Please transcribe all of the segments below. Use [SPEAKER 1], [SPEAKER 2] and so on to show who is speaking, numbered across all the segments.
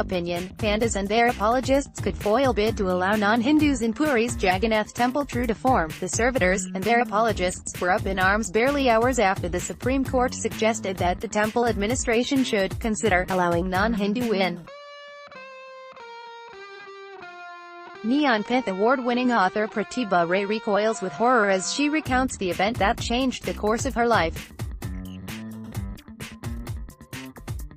[SPEAKER 1] opinion, Pandas and their apologists could foil bid to allow non-Hindus in Puri's Jagannath temple. True to form, the servitors and their apologists were up in arms barely hours after the Supreme Court suggested that the temple administration should consider allowing non-Hindu in. Jnanpith award-winning author Pratibha Ray recoils with horror as she recounts the event that changed the course of her life.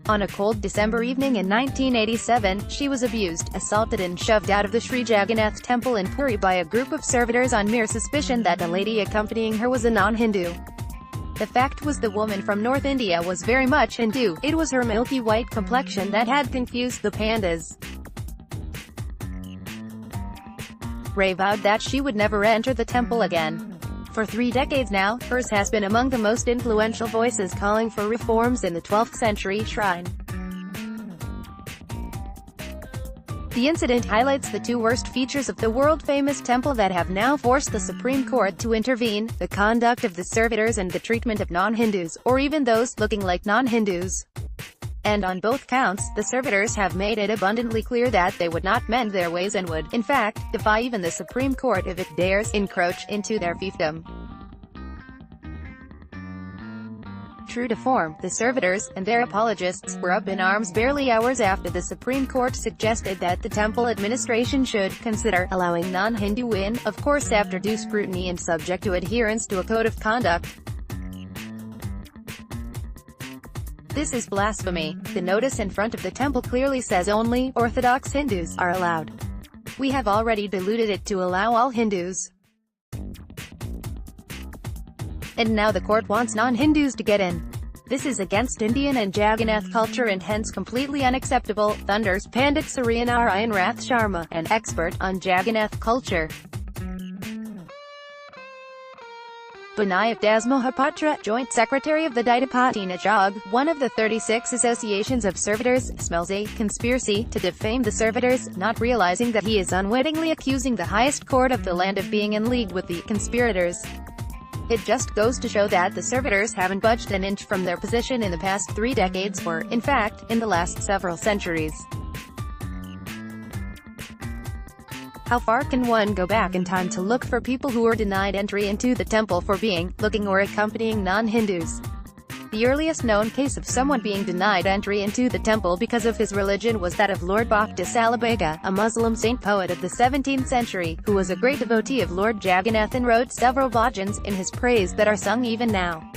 [SPEAKER 1] On a cold December evening in 1987, she was abused, assaulted and shoved out of the Sri Jagannath temple in Puri by a group of servitors on mere suspicion that the lady accompanying her was a non-Hindu. The fact was the woman from North India was very much Hindu. It was her milky white complexion that had confused the Pandas. Ray vowed that she would never enter the temple again. For 3 decades now, hers has been among the most influential voices calling for reforms in the 12th century shrine. The incident highlights the 2 worst features of the world-famous temple that have now forced the Supreme Court to intervene: the conduct of the servitors and the treatment of non-Hindus, or even those looking like non-Hindus. And on both counts, the servitors have made it abundantly clear that they would not mend their ways and would, in fact, defy even the Supreme Court if it dares encroach into their fiefdom. True to form, the servitors and their apologists were up in arms barely hours after the Supreme Court suggested that the temple administration should consider allowing non-Hindu in, of course after due scrutiny and subject to adherence to a code of conduct. This is blasphemy. The notice in front of the temple clearly says only Orthodox Hindus are allowed. We have already diluted it to allow all Hindus. And now the court wants non-Hindus to get in. This is against Indian and Jagannath culture and hence completely unacceptable, thunders Pandit Suryanarayan Rath Sharma, an expert on Jagannath culture. Binayak Das Mohapatra, Joint Secretary of the Daitapatina Jog, one of the 36 associations of servitors, smells a conspiracy to defame the servitors, not realizing that he is unwittingly accusing the highest court of the land of being in league with the conspirators. It just goes to show that the servitors haven't budged an inch from their position in the past 3 decades or, in fact, in the last several centuries. How far can one go back in time to look for people who were denied entry into the temple for being, looking or accompanying non-Hindus? The earliest known case of someone being denied entry into the temple because of his religion was that of Lord Bhakta Salabhega, a Muslim saint-poet of the 17th century, who was a great devotee of Lord Jagannath and wrote several bhajans in his praise that are sung even now.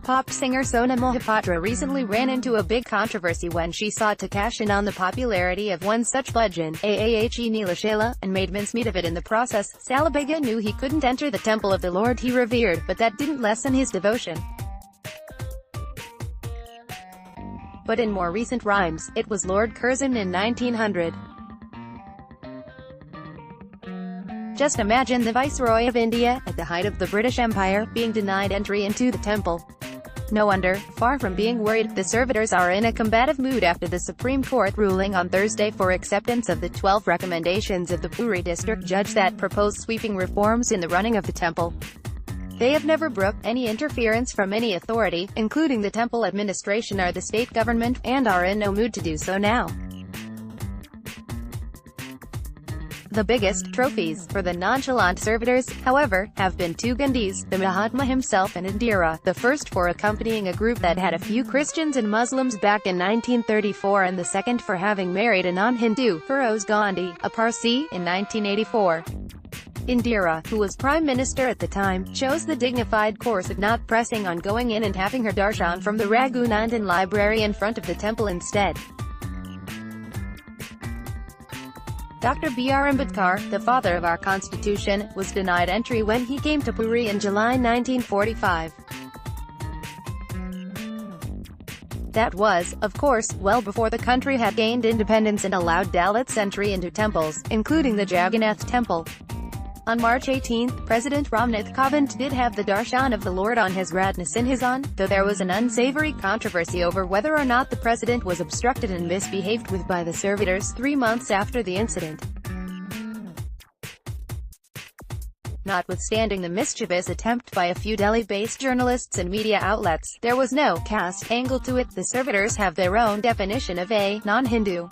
[SPEAKER 1] Pop singer Sona Mohapatra recently ran into a big controversy when she sought to cash in on the popularity of one such bhajan, Aahe Neelashela, and made mincemeat of it in the process. Salabhega knew he couldn't enter the temple of the Lord he revered, but that didn't lessen his devotion. But in more recent rhymes, it was Lord Curzon in 1900. Just imagine the Viceroy of India, at the height of the British Empire, being denied entry into the temple. No wonder, far from being worried, the servitors are in a combative mood after the Supreme Court ruling on Thursday for acceptance of the 12 recommendations of the Puri district judge that propose sweeping reforms in the running of the temple. They have never brooked any interference from any authority, including the temple administration or the state government, and are in no mood to do so now. The biggest trophies for the nonchalant servitors, however, have been 2 Gandhis, the Mahatma himself and Indira, the first for accompanying a group that had a few Christians and Muslims back in 1934 and the second for having married a non-Hindu, Feroz Gandhi, a Parsi, in 1984. Indira, who was Prime Minister at the time, chose the dignified course of not pressing on going in and having her darshan from the Raghunandan Library in front of the temple instead. Dr. B.R. Ambedkar, the father of our Constitution, was denied entry when he came to Puri in July 1945. That was, of course, well before the country had gained independence and allowed Dalits entry into temples, including the Jagannath temple. On March 18, President Ramnath Kovind did have the darshan of the Lord on his Ratnasinhasan, though there was an unsavory controversy over whether or not the president was obstructed and misbehaved with by the servitors 3 months after the incident. Notwithstanding the mischievous attempt by a few Delhi-based journalists and media outlets, there was no caste angle to it. The servitors have their own definition of a non-Hindu.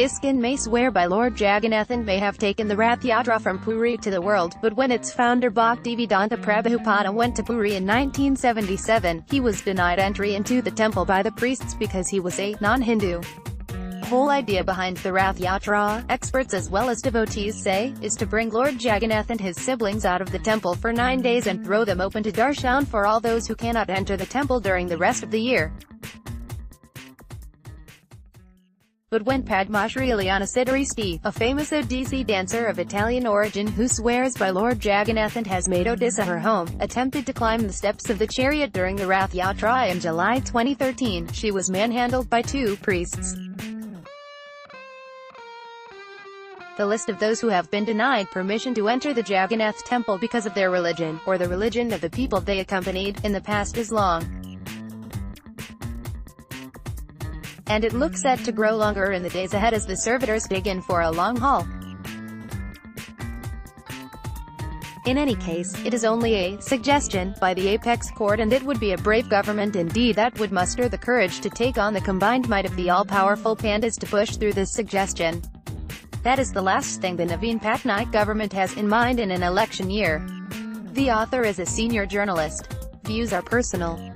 [SPEAKER 1] ISKCON may swear by Lord Jagannath and may have taken the Rath Yatra from Puri to the world, but when its founder Bhaktivedanta Prabhupada went to Puri in 1977, he was denied entry into the temple by the priests because he was a non-Hindu. The whole idea behind the Rath Yatra, experts as well as devotees say, is to bring Lord Jagannath and his siblings out of the temple for 9 days and throw them open to darshan for all those who cannot enter the temple during the rest of the year. But when Padmashri Ileana Sideristi, a famous Odissi dancer of Italian origin who swears by Lord Jagannath and has made Odisha her home, attempted to climb the steps of the chariot during the Rath Yatra in July 2013, she was manhandled by 2 priests. The list of those who have been denied permission to enter the Jagannath temple because of their religion, or the religion of the people they accompanied, in the past is long. And it looks set to grow longer in the days ahead as the servitors dig in for a long haul. In any case, it is only a suggestion by the apex court, and it would be a brave government indeed that would muster the courage to take on the combined might of the all-powerful Pandas to push through this suggestion. That is the last thing the Naveen Patnaik government has in mind in an election year. The author is a senior journalist. Views are personal.